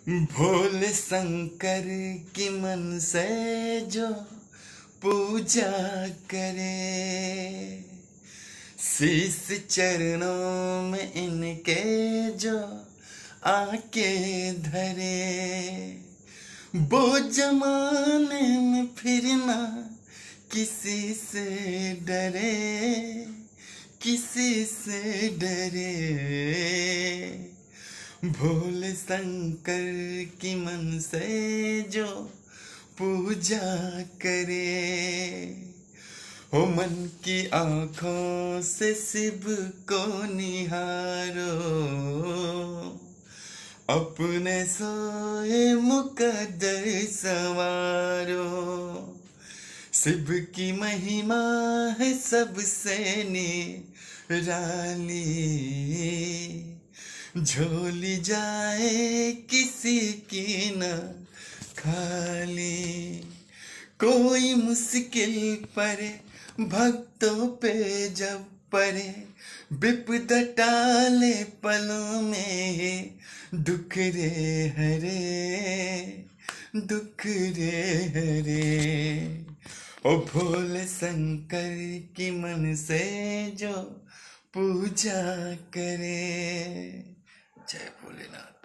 भोले शंकर की मन से जो पूजा करे, शीश चरणों में इनके जो आके धरे, वो जमाने में फिर ना किसी से डरे, किसी से डरे। भोले शंकर की मन से जो पूजा करे, ओ मन की आँखों से शिव को निहारो, अपने सोए मुकद्दर संवारो। शिव की महिमा है सबसे निराली, झोली जाए किसी की न खाली। कोई मुश्किल परे भक्तों पे जब परे, विपदा टाले पलों में दुख रे हरे, दुख रे हरे। ओ भोले शंकर की मन से जो पूजा करे। जय भोलेनाथ।